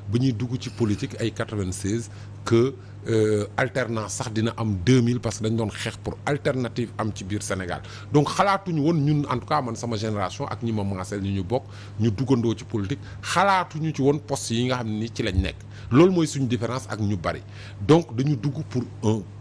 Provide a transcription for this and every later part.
ba ñuy dugg ci politique ay 96 que alternance sax dina am 2000 parce que dañ doon xeex pour alternative am ci biir Sénégal donc xalaatuñu woon ñun en tout cas man sama génération ak ñi ma maaseel ñu bokk ñu duggandoo ci politique xalaatuñu ci woon poste yi nga xam ne ni ci lañ nekk loolu mooy suñu différence ak ñu bari donc dañu dugg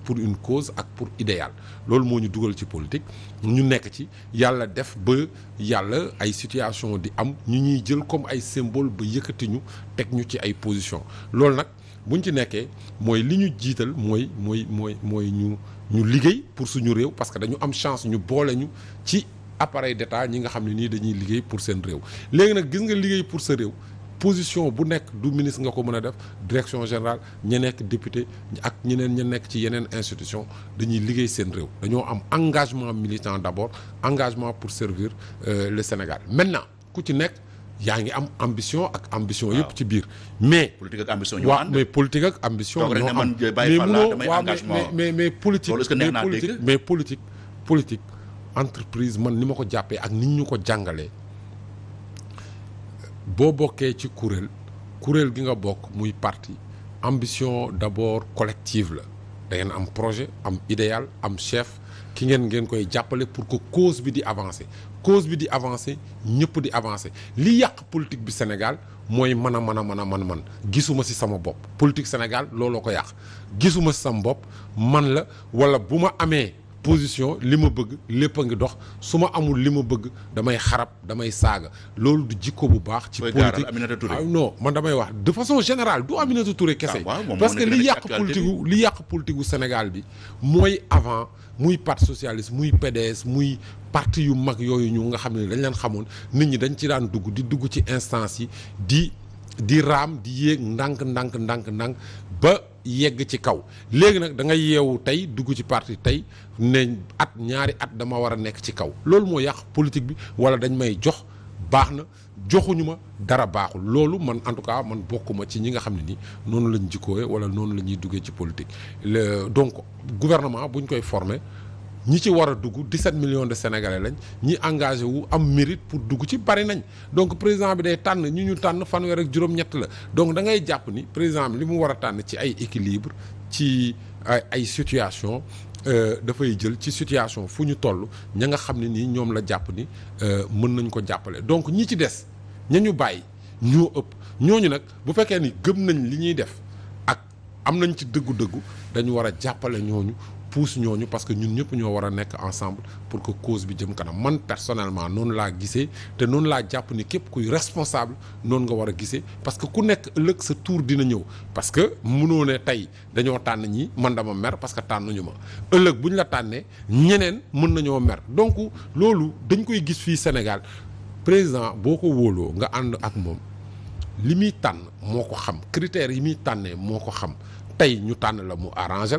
pour une cause ak pour idéal loolu moo ñu dugal ci politique ñu nekk ci yàlla def ba yàlla ay situation di am ñu ñuy jël comme ay symbole ba yëkkati ñu teg ñu ci ay position loolu nag buñ ci nekkee mooy li ñu jiital mooy ñu liggéey pour suñu réew parce que dañu am chance ñu boole ñu ci appareil d'État ñi nga xam ne nii dañuy liggéey pour seen réew léegi nag gis nga liggéey pour sa réew position bu nekk du ministre nga ko mën a def direction générale ña nekk député ak ñeneen ña nekk ci yeneen institution dañuy liggéey seen réew dañoo am engagement militant d'abord engagement pour servir le Sénégal maintenant ku ci nekk yaa ngi am ambition ak ambition yëpp ci biir mais politique ak ambition ñoo ànd mais politique ak ambition ñoo am mais politique entreprise man ni ma ko jàppee ak nit ñu ko jàngalee boo bokkee ci kuréel gi nga bokk muy parti ambition d'abord collective la da ngeen am projet am idéal am chef ki ngeen koy jàppale pour que cause bi di avancer ñëpp di avancer li yàq politique bi Sénégal mooy man gisuma ci sama bopp politique Sénégal looloo ko yàq gisuma ci sama bopp man la walla bu ma amee position li ma bëgg lépp a ngi dox su ma amul li ma bëgg damay xarab damay saaga loolu du jikko bu baax ci politique non man damay wax de façon générale du Aminata Touré kese parce que li yàq politique gu Sénégal bi mooy avant muy parti socialiste muy PDS muy parti yu mag yooyu ñu nga xam ne dañ leen xamoon nit ñi dañ ci daan dugg ci instance yi di raam di yéeg ndànk ba yegg ci kaw léegi nag da ngay yeewu tey dugg ci parti tey ne ñaari at dama war a nekk ci kaw loolu moo yàq politique bi wala dañ may jox baax na joxuñu ma dara baaxul loolu man en tout cas man bokkuma ci ñi nga xam ne ni noonu lañ jikkoowe wala noonu la ñuy duggee ci politique donc gouvernement buñ koy former ñi ci war a dugg 17 millions de sénégalais lañ ñi engagé wu am mérite pour dugg ci bari nañ donc président bi day tànn ñu tànn fanweer ak juróom-ñett la donc da ngay jàpp ni président bi li mu war a tànn ci ay équilibre ci ay situation dafay jël ci situation fu ñu toll ña nga xam ne nii ñoom la jàpp ni mën nañ ko jàppale donc ñi ci des ña ñu bàyyi ñoo ëpp ñooñu nag bu fekkee ni gëm nañ li ñuy def ak am nañ ci dëggu-dëggu dañu war a jàppale ñooñu pousse ñooñu parce que ñun ñëpp ñoo war a nekk ensemble pour que cause bi jëm kanam man personnellement noonu laa gisee te noonu laa jàpp ni képp kuy responsable noonu nga war a gisee parce que ku nekk ëllëg sa tour dina ñëw parce que mënoo ne tey dañoo tànn ñi man dama mer parce que tànnuñu ma ëllëg bu ñu la tànnee ñeneen mën nañoo mer donc loolu dañ koy gis fii Sénégal président boo ko wóoloo nga ànd ak moom li muy tànn moo ko xam critères yi muy tànnee moo ko xam tey ñu tànn la mu arrangé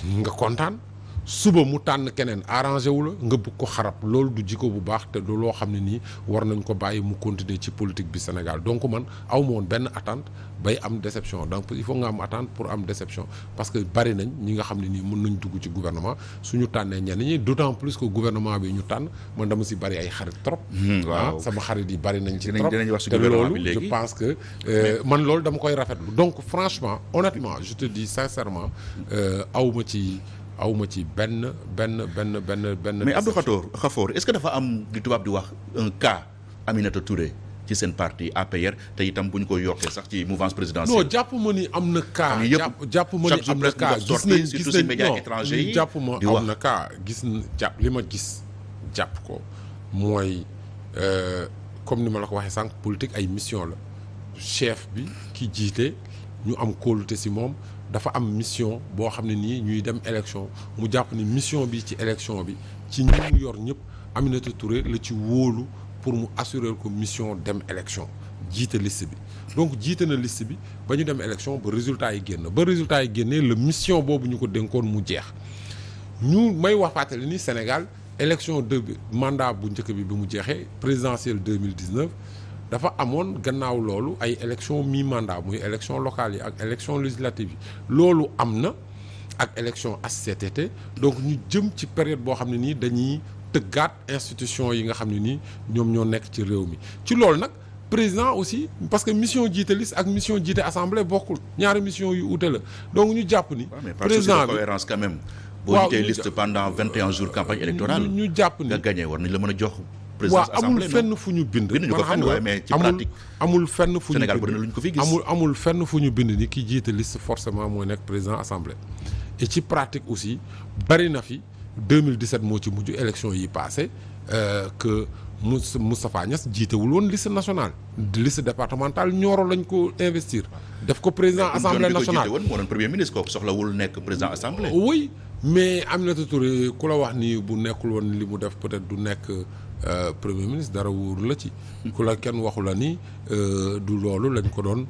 nga kontaan suba mu tànn keneen arrangé wu la nga bëgg ko xarab loolu du jikko bu baax te du loo xam ne nii war nañ ko bàyyi mu continuer ci politique bi Sénégal donc man aw ma woon benn attente bay am déception donc il faut nga am attente pour am déception parce que bari nañ ñi nga xam ne nii mën nañ dugg ci gouvernement suñu tànnee ñenn ñi d'autant plus que gouvernement bi ñu tànn man dama si bari ay xarit trop. waaw sama xarit yi bari nañ ci trop te loolu je pense que man loolu dama koy rafetlu donc franchement honnêtement je te dis sincèrement awma ci benn. mais Abdou Khafor est-ce que dafa am li tubaab di wax un cas Aminata Touré ci seen parti APR te itam bu ñu ko yokkee sax ci mouvance présidentielle. non jàpp ma ni am na cas. jàpp ma ni am na cas gis nañ médias étrangers yi jàpp ma am na cas li ma gis jàpp ko mooy comme ni ma la ko waxee sànq politique ay mission la chef bi ki jiite ñu am kóolute si moom. dafa am mission boo xam ne nii ñuy dem élection mu jàpp ni mission bi ci élection bi ci ñi mu yor ñëpp Aminata Touré la ci wóolu pour mu assurer ko mission dem élection jiite liste bi donc jiite na liste bi ba ñu dem élection ba résultat yi génnee la mission boobu ñu ko dénkoon mu jeex ñu may wax fàttali ni Sénégal élection de mandat bu njëkk bi mu jeexee présidentielle 2019 dafa amoon gannaaw loolu ay élection mi-mandat muy élection locale yi ak élection législative yi loolu am na ak élection HCCT donc ñu jëm ci période boo xam ne nii dañuy tëggaat institution yi nga xam ne nii ñoom ñoo nekk ci réew mi ci loolu nag président aussi parce que mission jiite liste ak mission jiite assemblée bokkul ñaari mission yu ute la donc ñu jàpp ni. président bi cohérence quand même. boo jiitee liste pendant 21 jours campagne électorale. ñu jàpp ni nga gagné war nañ la mën a jox. présidence assemblée amul fenn fu ñu bind. binduñu ko fenn waaye mais ci pratique. amul fenn fu ñu Sénégal bëri na lu ñu ko fi gis. amul fenn fu ñu bind ni ki jiite liste forcément mooy nekk président assemblée. et ci pratique aussi bari na fi 2017 moo ci mujj élection yi passé que Moustapha Niasse jiitewul woon liste nationale. liste départementale Nioro lañ ko investir. def ko président assemblée nationale moo doon premier ministre kooku soxlawul nekk président assemblée. oui mais Aminata Touré ku la wax ni bu nekkul woon li mu def peut-être du nekk premier ministre dara wóoru la ci. ku la kenn waxu la ni du loolu lañ ko doon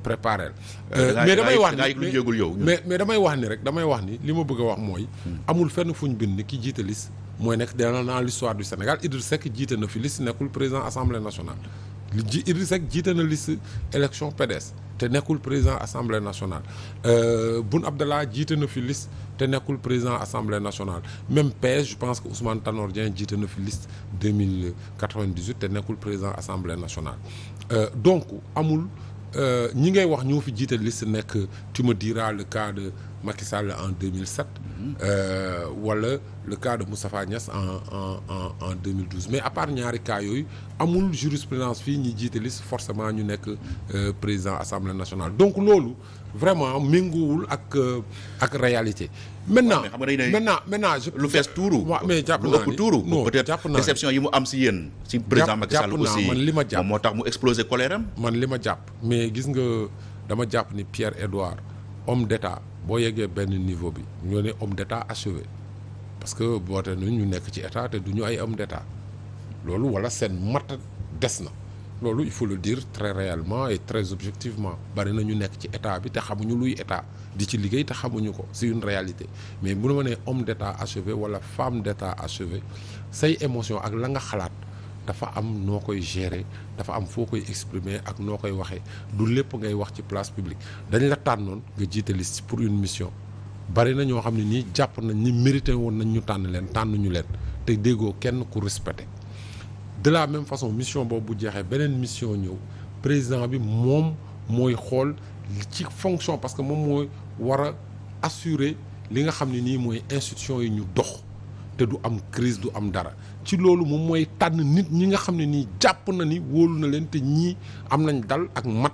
préparer. mais damay wax ni mais damay wax ni rek damay wax ni li ma bëgg a wax mooy. amul fenn fu ñu bind ni ki jiite liste mooy nekk dans l'histoire du Sénégal Idriss Seck jiite na fi liste nekkul président assemblée nationale. Idriss Seck jiite na liste élection PDS te nekkul président assemblée nationale Boun Abdallah jiite na fi liste te nekkul président assemblée nationale même PS je pense que Ousmane Tanor Dieng jiite na fi liste 2098 te nekkul président assemblée nationale donc amul ñi ngay wax ñoo fi jiite liste nekk tu me diras le cas de Macky Sall en 2007 wala le cas de Moustapha Niasse en 2012 mais à part ñaari cas yooyu amul jurisprudence fii ñi jiite liste forcément ñu nekk président assemblée nationale donc loolu vraiment méngoowul ak réalité. maintenant lu fees tuuru. waaw mais jàpp lu naa ëpp ni tuuru. non peut-être jàpp naa déception yi mu am si yéen. si président Macky Sall aussi man li ma jàpp moom moo tax mu exploser colère am. man li ma jàpp mais gis nga dama jàpp ni Pierre Edouard homme d'état boo yeggee benn niveau bi ñoo ne homme d'état achevé parce que boote na ñu nekk ci état te du ñu ay homme d'état loolu wala seen mat des na loolu il faut le dire très réellement et très objectivement bari na ñu nekk ci état bi te xamuñu luy état di ci liggéey te xamuñu ko c'est une réalité mais bu ma nee homme d'état achevé wala femme d'état achevé say émotion ak la nga xalaat dafa am noo koy gérer dafa am foo koy exprimer ak noo koy waxee du lépp ngay wax ci place publique dañ la tànnoon nga jiite liste pour une mission bari na ñoo xam ne nii jàpp nañ ni mérité woon nañ ñu tànn leen tànnuñu leen te déggoo kenn ku respecté de la même façon mission boobu bu jeexee beneen mission ñëw président bi moom mooy xool ci fonction parce que moom mooy war a assurer li nga xam ne nii mooy institution yi ñu dox te du am crise du am dara ci loolu moom mooy tànn nit ñi nga xam ne nii jàpp na ni wóolu na leen te ñii am nañ dal ak mat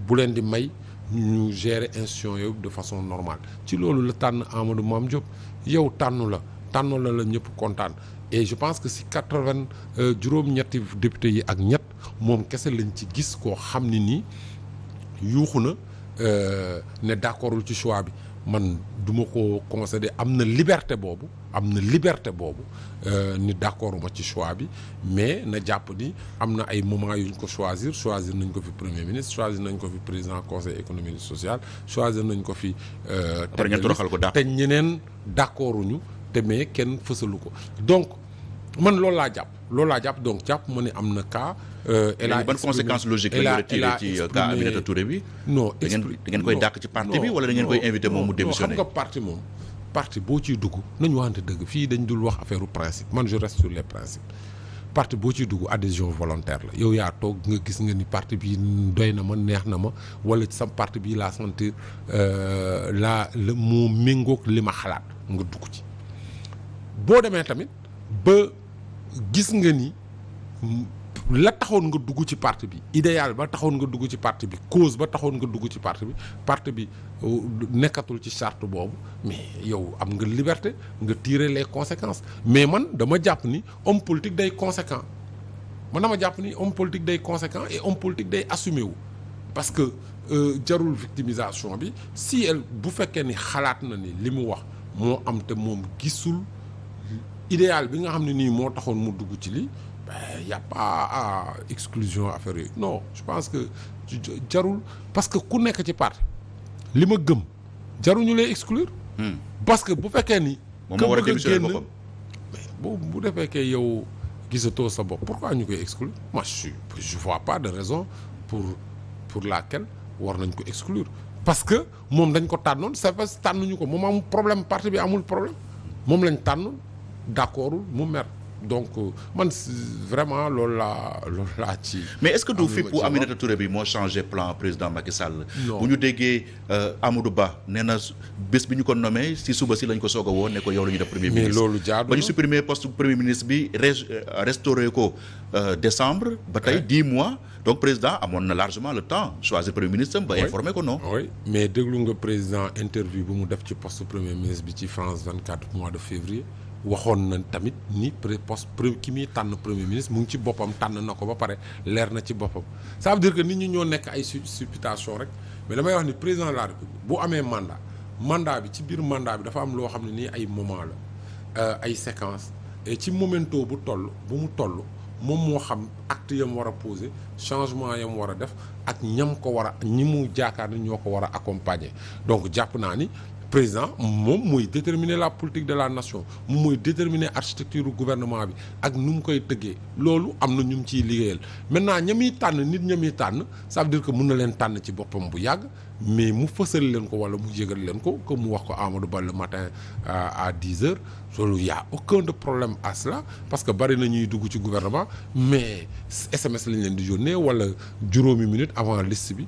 bu leen di may ñu gérer institution yooyu de façon normale ci loolu la tànn Amadou Mame Diop yow tànnu la ñëpp kontaan et je pense que si 80 juróom-ñetti députés yi ak ñett moom kese lañ ci gis koo xam ne nii yuuxu na ne d'accordul ci choix bi man du ma ko concéder am na liberté boobu ni d'accorduma ci choix bi mais na jàpp ni am na ay moments yuñ ko choisir nañ ko fi premier ministre choisir nañ ko fi président conseil économique et social choisir nañ ko fi te ñeneen d'accorduñu te mais kenn fësalu ko donc man loolu laa jàpp donc jàpp ma ne am na cas ban conséquence logique la ñu retiré ci cas Aminata Touré bi non da ngeen koy dàq ci parti bi wala da ngeen koy invité moom mu démissionné xam nga parti boo ciy dugg nañu waxante dëgg fii dañ dul wax affaire u principe man je reste sur les principes parti boo ciy dugg adhésion volontaire la yow yaa toog nga gis nga ni parti bi doy na ma neex na ma wala sa parti bi laa sentir moo méngoog li ma xalaat nga dugg ci boo demee tamit ba gis nga ni la taxoon nga dugg ci parti bi idéal ba taxoon nga dugg ci parti bi cause ba taxoon nga dugg ci parti bi nekkatul ci charte boobu mais yow am nga liberté nga tirer les conséquences mais man dama jàpp ni homme politique day conséquent et homme politique day assumé wu parce que jarul victimisation bi si bu fekkee ni xalaat na ni li mu wax moo am te moom gisul idéal bi nga xam ne nii moo taxoon mu dugg ci lii y a pas exclusion affaire yooyu non je pense que jarul parce que ku nekk ci parti li ma gëm jaruñu lay exclure parce que bu fekkee ni moom moo war a démissionner boppam mais bu defee que yow gisatoo sa bopp pourquoi ñu koy exclure moi je vois pas de raison pour laquelle war nañ ko exclure parce que moom dañ ko tànnoon c'est parce que tànnuñu ko moom amul problème parti bi amul problème moom lañ tànn d'accordul mu mer donc man vraiment loolu laa ci. mais est-ce que du fippu Aminata Touré bi moo changé plan président Macky Sall. non bu ñu déggee Amadou Ba nee na bés bi ñu ko nommé si suba si lañ ko soog a woo ne ko yow la ñu def premier ministre. mais loolu jaadu ba ñu supprimer poste premier ministre bi restauré ko décembre. ba tey 10 mois. donc président amoon na largement le temps choisir premier ministre ba informer ko non. oui mais déglu nga président interview bu mu def ci poste premier ministre bi ci France 24 mois de février. waxoon na tamit ni ki muy tànn premier ministre mu ngi ci boppam tànn na ko ba pare leer na ci boppam ça veut dire que nit ñi ñoo nekk ay supputation rek mais damay wax ni président de la République bu amee mandat bi ci biir mandat bi dafa am loo xam ne nii ay moment la ay séquence et ci momento bu mu toll moom moo xam acte yam war a poser changement yam war a def ak ñi mu jaakaar ni ñoo ko war a accompagner donc jàpp naa ni président moom mooy déterminer la politique de la nation moom mooy déterminer architecture gouvernement bi ak nu mu koy tëggee loolu am na ñu mu ciy liggéeyal maintenant ña muy tànn ça veut dire que mun na leen tànn ci boppam bu yàgg mais mu fësal leen ko wala mu yëgal leen ko que mu wax ko Amadou Ba le matin à 10h loolu y a aucun de problème à cela parce que bari na ñuy dugg ci gouvernement mais SMS lañ leen di yónnee wala juróomi minute avant liste bi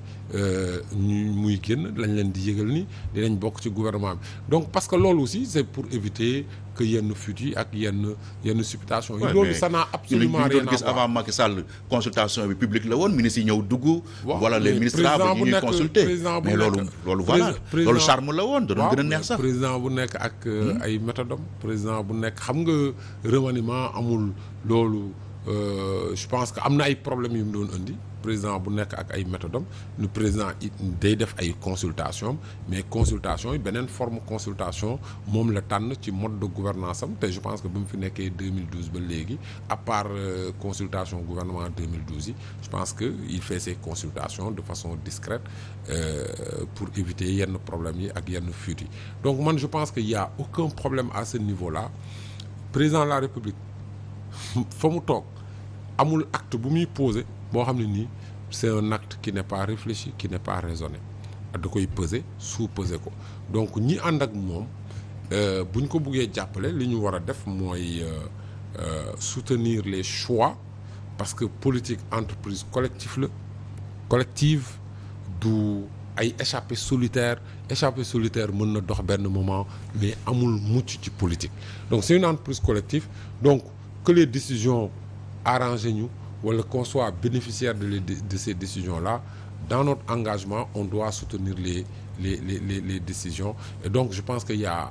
muy génn lañ leen di yëgal ni dinañ bokk ci gouvernement bi donc parce que loolu aussi c'est pour éviter que yenn fuites yi ak yenn supputation yi loolu ça n'a absolument rien à voir. gis avant Macky Sall consultation bi publique la woon ministres yi ñëw dugg. wala les ministres yi ñuy consulter mais loolu voilà loolu charme la woon da doon gën a neex sax. président bu nekk ak ay méthodam président bu nekk xam nga remaniement amul loolu je pense que am na ay problèmes yu mu doon indi président bu nekk ak ay méthodam le président day def ay consultation mais consultation yi beneen forme consultation moom la tànn ci mode de gouvernance am te je pense que ba mu fi nekkee 2012 ba léegi à part consultation gouvernement 2012 yi je pense que il fait ses consultations de façon discrète pour éviter yenn problèmes yi ak yenn fuites yi donc man je pense que y a aucun problème à ce niveau-là président de la République fa mu toog amul acte bu muy posé boo xam ne nii c'est un acte qui n'est pas réfléchi qui n'est pas raisonné da koy peser sous-peser ko donc ñi ànd ak moom bu ñu ko buggee jàppale li ñu war a def mooy soutenir les choix parce que politique entreprise collective du ay échappée solitaire mën na dox benn moment mais amul mucc ci politique donc c'est une entreprise collective donc que les décisions arrangent ñu wala qu'on soit bénéficiaire de ces décisions-là dans notre engagement on doit soutenir les décisions et donc je pense que y a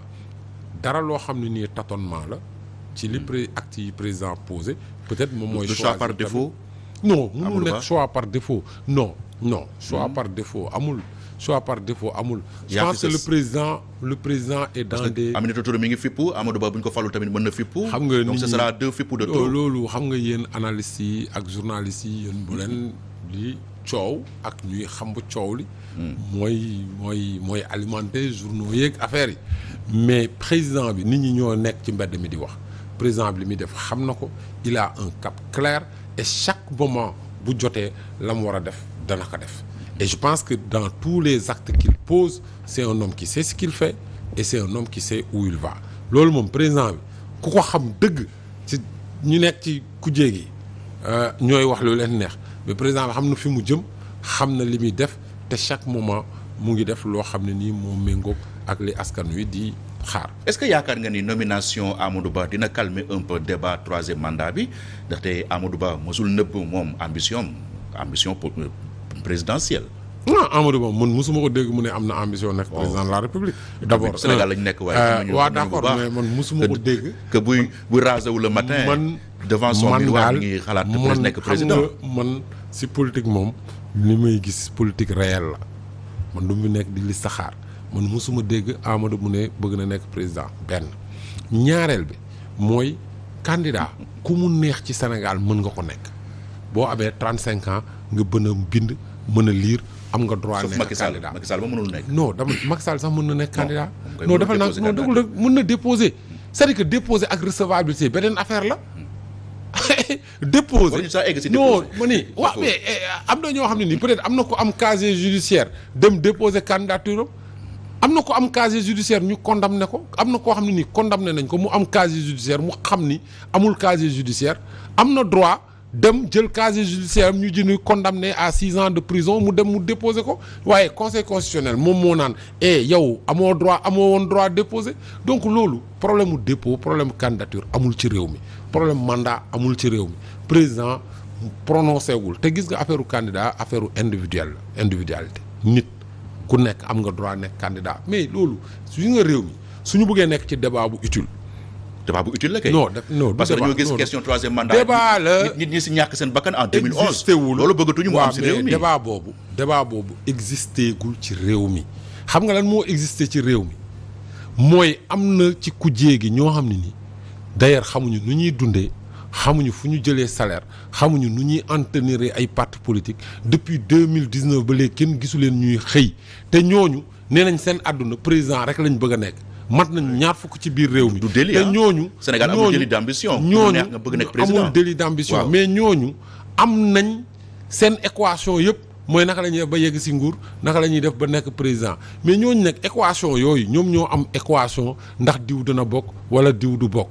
dara loo xam ne nii tâtonnement la ci li actes yi président posé peut-être moom mooy choix par défaut non mënul nekk choix par défaut non choix par défaut amul choix par défaut amul. je pense que le président est dans des. Aminata Touré mi ngi fippu Amadou Ba bu ñu ko falul tamit mën na fippu. xam nga donc ce sera 2 fippu de trop. loolu xam nga yéen analystes yi ak journalistes yi yéen bu leen di coow ak ñuy xam ba coow li. mooy alimenter journaux yeeg affaires yi. mais président bi nit ñi ñoo nekk ci mbedd mi di wax président bi li muy def xam na ko il a un cap clair et chaque moment bu jotee la mu war a def dana ko def. Et je pense que dans tous les actes qu'il pose c'est un homme qui sait ce qu'il fait et c'est un homme qui sait où il va loolu moom président bi ku ko xam dëgg ci ñu nekk ci kujje gi ñooy wax lu leen neex mais président bi xam na fi mu jëm xam na li muy def te chaque moment mu ngi def loo xam ne nii moo méngoog ak li askan wi di xaar. Est-ce que yaakaar nga ni nomination Amadou Ba dina calmer un peu débat 3e mandat bi ndaxte Amadou Ba mosul nëbb moom ambition présidentielle. non Amadou Ba man mosuma ko dégg mu ne am na ambition nekk président de la République. d'abord Sénégal lañ nekk waaye. waaw d'accord mais man mosuma ko dégg. que buy rasé wu le matin. man devant son miroir mi ngi xalaat nekk président. man si politique moom li may gis politique réelle la man du mu nekk di li saxaar man mosuma dégg Amadou mu ne bëgg na nekk président benn ñaareel bi mooy candidat ku mu neex ci Sénégal mën nga ko nekk boo amee 35 ans nga bën a bind mën a lire am nga droit nekk candidat. Macky Sall ba mënul nekk. non dama Macky Sall sax mën na nekk candidat. non dafa nag non déglu rek mën na déposer c'est-à-dire que déposer ak recevabilité beneen affaire la. déposer non ma ni waaw mais am na ñoo xam ne nii peut-être am na ko am casier judiciaire dem déposer candidature am na ko am casier judiciaire ñu condamné ko am na koo xam ne nii condamné nañ ko mu am casier judiciaire mu xam ni amul casier judiciaire am na droit dem jël casier judiciaire am ñu jënd condamné à 6 ans de prison mu dem mu déposer ko waaye conseil constitutionnel moom moo naan yow amoo woon droit déposer donc loolu problème mu dépôt problème candidature amul ci réew mi problème mandat amul ci réew mi président prononcé wul te gis nga affaire candidat affaire individualité nit ku nekk am nga droit nekk candidat mais loolu su nga réew mi suñu bëggee nekk ci débat bu utile. débat bu utile la kay. non parce que dañoo gis question troisième mandat. débat la nit ñi si ñàkk seen bakkan en 2011. loolu bëggatuñu mu am si réew mi débat boobu existé gul ci réew mi xam nga lan moo existé ci réew mi mooy am na ci kujjee gi ñoo xam ne ni d'ailleurs xamuñu nu ñuy dundee xamuñu fu ñu jëlee salaire xamuñu nu ñuy entretenir ay partis politiques depuis 2019 ba léegi kenn gisu leen ñuy xëy te ñooñu nee nañ seen àdduna président rek lañ bëgg a nekk. mat nañu ñaar fukk ci biir réew mi. du délit te ñooñu. Sénégal amul délit d'ambition. ñooñu nga bëgg nekk président amul délit d'ambition. mais ñooñu am nañ seen équation yëpp mooy naka la ñuy def ba yegg ci nguur naka la ñuy def ba nekk président mais ñooñu nag équation yooyu ñoom ñoo am équation ndax diw dana bokk wala diw du bokk.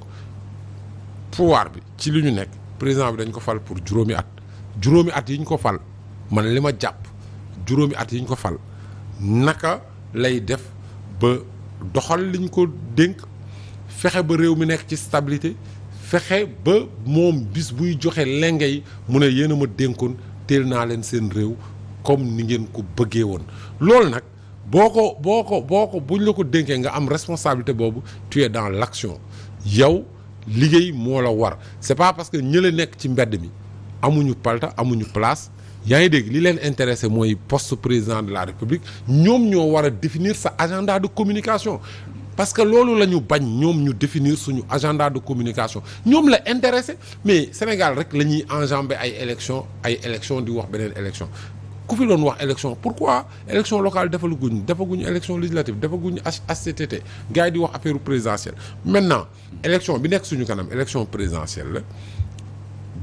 pouvoir bi ci li ñu nekk président bi dañ ko fal pour juróomi at yi ñu ko fal man li ma jàpp juróomi at yi ñu ko fal naka lay def ba. doxal liñ ko dénk fexe ba réew mi nekk ci stabilité fexe ba moom bis buy joxe lenge yi mu ne yéen a ma dénkoon teel naa leen seen réew comme ni ngeen ko bëggee woon loolu nag boo ko buñ la ko dénkee nga am responsabilité boobu tu es dans l'action yow liggéey moo la war c'est pas parce que ñële nekk ci mbedd mi amuñu palta amuñu place yaa ngi dégg li leen intéressé mooy poste président de la république ñoom ñoo war a définir sa agenda de communication parce que loolu la ñu bañ ñoom ñu définir suñu agenda de communication ñoom la intéressé mais Sénégal rek la ñuy enjamber ay élection di wax beneen élection ku fi doon wax élection pourquoi élection locale defaguñu élection législative defaguñu HCCT gars yi di wax affaire présidentielle maintenant élection bi nekk suñu kanam élection présidentielle la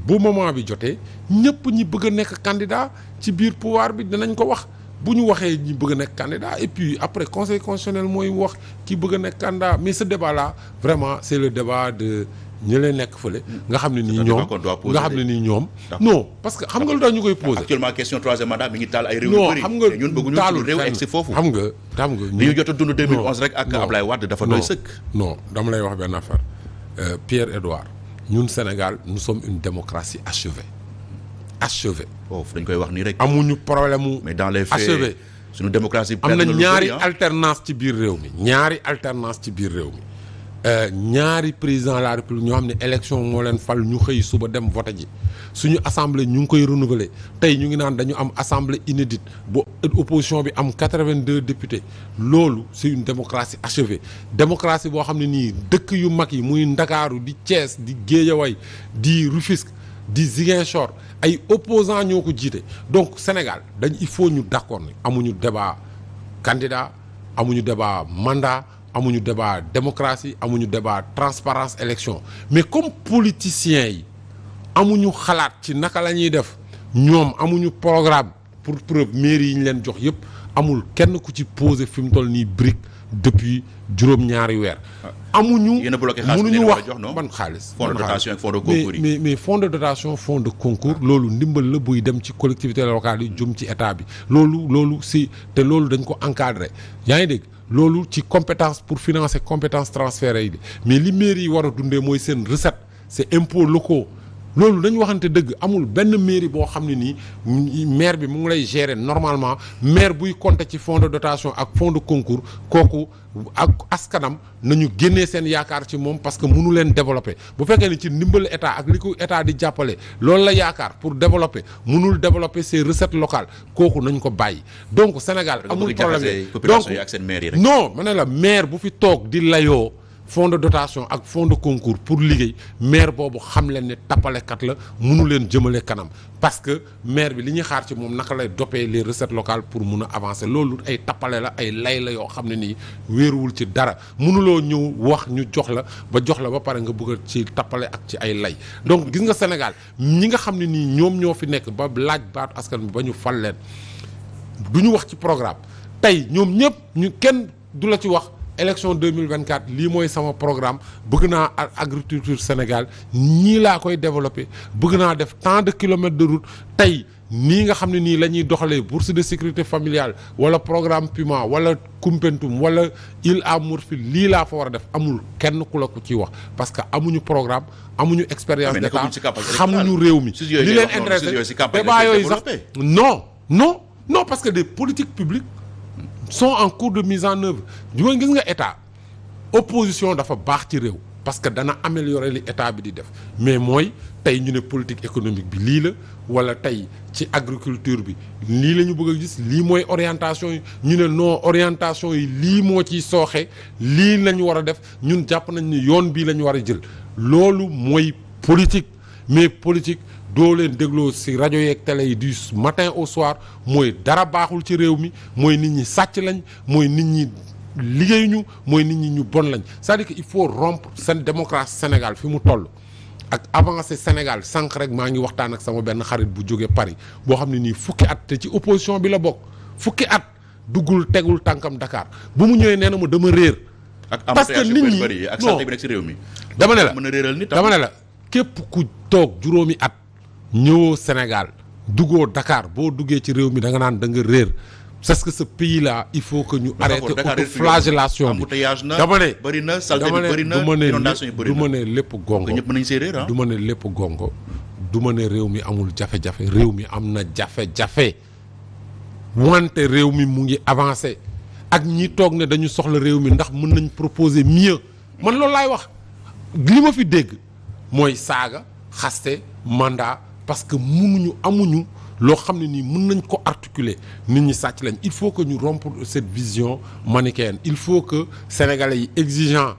bu moment bi jotee ñëpp ñi bëgg a nekk candidat ci biir pouvoir bi dinañ ko wax bu ñu waxee ñi bëgg a nekk candidat et puis après conseil constitutionnel mooy wax ki bëgg a nekk candidat mais ce débat là vraiment c'est le débat de ñi leen nekk fële. nga xam ne nii ñoom non parce que xam nga lu tax ñu koy poser. actuellement question troisième mandat mi ngi taal ay réew yu bëri. xam nga ñun bëgguñu suñu réew egg si foofu. xam nga li ñu jot a dund 2011 rek ak Ablaye Wade dafa doy sëkk. non dama lay wax benn affaire Pierre-Edouard ñun Sénégal nous sommes une démocratie achevée. foofu dañ koy wax nii rek. amuñu problème mu. mais dans les faits achevé suñu démocratie. am na ñaari alternance ci biir réew mi ñaari président de la république ñoo xam ne élection moo leen fal ñu xëy suba dem voté ji suñu assemblée ñu ngi koy renouveler tey ñu ngi naan dañu am assemblée inédite bu opposition bi am 82 députés loolu c'est une démocratie achevée démocratie boo xam ne nii dëkk yu mag yi muy Ndakaaru di Thiès di Guédiawaye di Rufisque di Ziguinchor ay opposants ñoo ko jiite donc Sénégal il faut ñu d'accord ne amuñu débat candidat amuñu débat mandat amuñu débat démocratie amuñu débat transparence élection mais comme politiciens yi amuñu xalaat ci naka la ñuy def ñoom amuñu programme pour preuve mairie yi ñu leen jox yëpp amul kenn ku ci posé fi mu toll nii brique depuis juróom-ñaari weer. amuñu mënuñu wax ban xaalis. fonds de dotation ak fonds de concours yi mais fonds de dotation fonds de concours loolu ndimbal la buy dem ci collectivités locales yi jëm ci état bi loolu si te loolu dañ ko encadré yaa ngi dégg. loolu ci compétence pour financer compétence transférées yi mais li mairie yi war a dundee mooy seen recette c'est impôts locaux loolu dañu waxante dëgg amul benn mairie boo xam ne nii maire bi mu ngi lay gérer normalement maire buy compter ci fonds de dotation ak fonds de concours kooku ak askanam nañu génnee seen yaakaar ci moom parce que mënu leen développer bu fekkee ni ci ndimbal état ak li ko état di jàppale loolu la yaakaar pour développer mënul développer ses recettes locales kooku nañ ko bàyyi donc Sénégal amul problème donc non ma ne la maire bu fi toog di layoo fonds de dotation ak fonds de concours pour liggéey maire boobu xam leen ne tappalekat la mënu leen jëmale kanam parce que maire bi li ñuy xaar ci moom naka lay dopper les recettes locales pour mun a avancer loolu ay tappale la ay lay la yoo xam ne nii wéeruwul ci dara mënuloo ñëw wax ñu jox la ba pare nga bëgg ci tappale ak ci ay lay donc gis nga Sénégal ñi nga xam ne nii ñoom ñoo fi nekk ba laaj baatu askan bi ba ñu fal leen du ñu wax ci programme tey ñoom ñëpp ñu kenn du la ci wax élection 2024 lii mooy sama programme bëgg naa agriculture Sénégal ñii laa koy développer bëgg naa def tant de kilomètres de route tey nii nga xam ne nii la ñuy doxalee bourse de sécurité familiale wala programme Puma wala Koumpentoum wala Île à Morphil lii laa fa war a def amul kenn ku la ko ciy wax parce que amuñu programme amuñu expérience d'état xamuñu réew mi li leen intéressé débat yooyu sax non parce que des politiques publiques sont en cours de mise en œuvre gis nga état opposition dafa baax ci réew parce que dana améliorer li état bi di def mais mooy tey ñu ne politique économique bi lii la wala tey ci agriculture bi lii la ñu bëgg a gis lii mooy orientation yi ñu ne non orientation yi lii moo ciy sooxe lii la ñu war a def ñun jàpp nañ ni yoon bii la ñu war a jël loolu mooy politique mais politique doo leen dégloo ci rajo yeeg télé yi du matin au soir mooy dara baaxul ci réew mi mooy nit ñi sàcc lañ mooy nit ñi liggéeyuñu mooy nit ñi ñu bon lañ c'est-à-dire que il faut rompre seen démocratie Sénégal fi mu toll ak avancer Sénégal sànq rek maa ngi waxtaan ak sama benn xarit bu jógee Paris boo xam ne nii fukki at te ci opposition bi la bokk fukki at duggul tegul tànkam Dakar bu mu ñëwee nee na ma dama réer. parce que nit ñi ak santé bi nekk ci réew mi. dama ne la mën a réeral nit dama ne la képp ku toog juróomi at ñëwoo Sénégal duggoo Dakar boo duggee ci réew mi da nga naan da nga réer. c'est que ce pays là il faut que ñu arrêter autoflagellation bi dama ne bëri na salte bi bëri na inondation yi bëri na du ma ne lépp gongo ñëpp mën nañ séeréer ah du ma ne lépp gongo du ma ne réew mi amul jafe-jafe réew mi am na jafe-jafe wante réew mi mu ngi avancé ak ñi toog ne dañu soxla réew mi ndax mën nañ proposer mieux man loolu laay wax li ma fi dégg mooy saaga xaste mandat parce que amuñu loo xam ne nii mën nañ ko articuler nit ñi sàcc lañ il faut que ñu rompre cette vision manichéenne il faut que sénégalais yi exigeant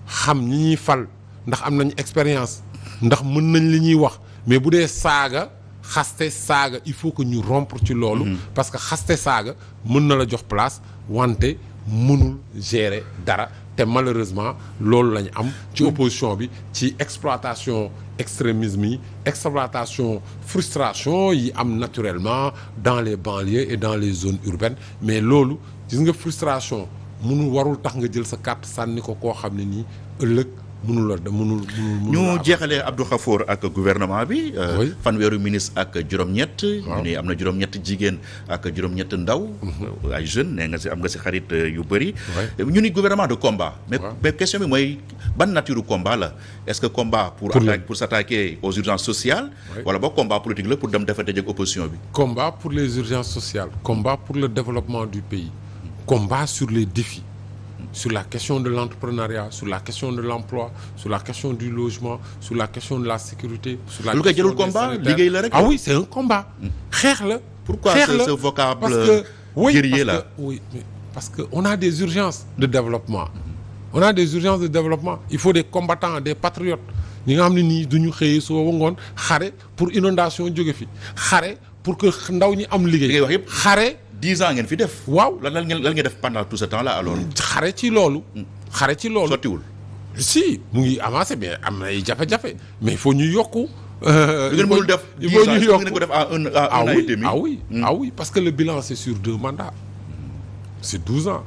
xam ñi ñuy fal ndax am nañ expérience ndax mën nañ li ñuy wax mais bu dee saaga xaste saaga il faut que ñu rompre ci loolu parce que xaste saaga mën na la jox place wante mënul gérer dara te malheureusement loolu lañu am ci opposition bi ci exploitation extrémisme yi exploitation frustration yi am naturellement dans les banlieues et dans les zones urbaines mais loolu gis nga frustration warul tax nga jël sa carte sànni ko koo xam ne nii ëllëg mënul ñu jeexalee Abdou Khafor ak gouvernement bi fanweeru ministre ak juróom-ñett ñu ne am na juróom-ñett jigéen ak juróom-ñett ndaw ay jeunes nee nga si am nga si xarit yu bëri ñu ni gouvernement de combat mais question bi mooy ban nature combat la est-ce que combat pour s'attaquer aux urgences sociales wala boog combat politique la pour dem defante ak opposition bi combat pour les urgences sociales combat pour le développement du pays combat sur les défis sur la question de l'entrepreneuriat sur la question de l'emploi sur la question du logement sur la question de la sécurité sur la question jëlul combat liggéey la rek ah oui c'est un combat xeex la pourquoi ce vocable guerrier là oui parce que on a des urgences de développement on a des urgences de développement il faut des combattants des patriotes ñi nga xam ne nii duñu xëyee suba ba ngoon xare pour inondation jóge fi xare pour que ndaw ñi am liggéey wax yëpp xare 10 ans ngeen fi def. waaw lan ngeen def pendant tout ce temps là alors. xare ci loolu. sottiwul. si mu ngi avancé mais am na ay jafe-jafe mais il faut ñu yokku. ngeen mënul def 10 ans ngeen ko def à un an et demi. ah oui parce que le bilan c'est sur 2 mandats. c'est 12 ans.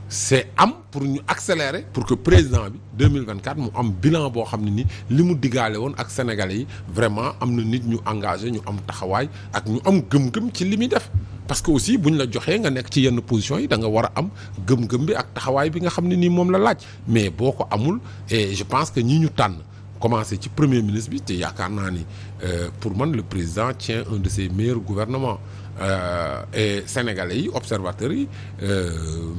c'est am pour ñu accélérer pour que président bi 2024 mu am bilan boo xam ne ni li mu diggaale woon ak sénégalais yi vraiment am na nit ñu engagé ñu am taxawaay ak ñu am gëm-gëm ci li muy def parce que aussi bu ñu la joxee nga nekk ci yenn position yi da nga war a am gëm-gëm bi ak taxawaay bi nga xam ne nii moom la laaj mais boo ko amul et je pense que ñi ñu tànn commencé ci premier ministre bi te yaakaar naa ni pour man le président tient un de ses meilleurs gouvernements et sénégalais yi observateurs yi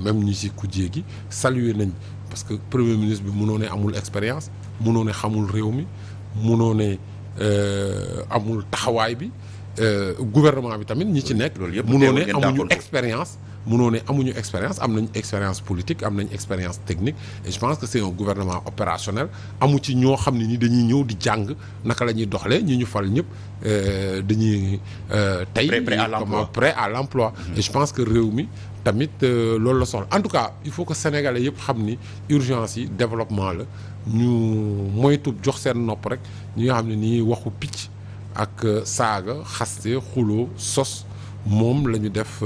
même ñi ci kujjee gi saluer nañ parce que premier ministre bi mënoo ne amul expérience mënoo ne xamul réew mi mënoo ne amul taxawaay bi gouvernement bi tamit ñi ci nekk mënoo ne amuñu expérience am nañ expérience politique am nañ expérience technique et je pense que c'est un gouvernement opérationnel amu ci ñoo xam ne ni dañuy ñëw di jàng naka la ñuy doxalee ñi ñu fal ñëpp dañuy tey prêt à l'emploi et je pense que réew mi tamit loolu la soxla en tout cas il faut que sénégalais yëpp xam ni urgence yi développement la ñu moytu jox seen nopp rek ñi nga xam ne nii waxu picc ak saaga xaste xuloo sos moom la ñu def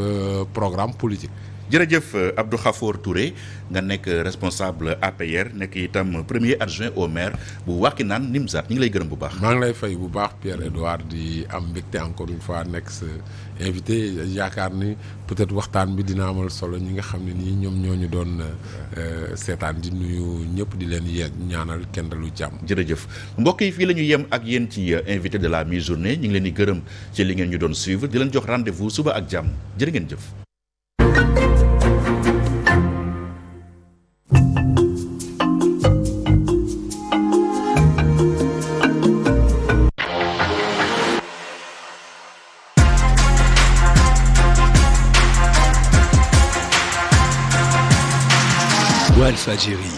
programme politique jërëjëf Abdou Khafor Touré nga nekk responsable APR nekk itam premier adjoint au maire bu Wakhinane Nimzatt ñu ngi lay gërëm bu baax. maa ngi lay fay bu baax Pierre-Edouard di am mbégte encore une fois nekk sa invité yaakaar ni peut-être waxtaan bi dina amal solo ñi nga xam ne nii ñoom ñoo ñu doon seetaan di nuyu ñëpp di leen ñaanal kenn dalu jàmm. jërëjëf mbokk yi fii la ñu yem ak yéen ci invité de la mi-journée ñu ngi leen di gërëm ci li ngeen ñu doon suivre di leen jox rendez-vous suba ak jàmm jërë ngeen jëf. Walfadjri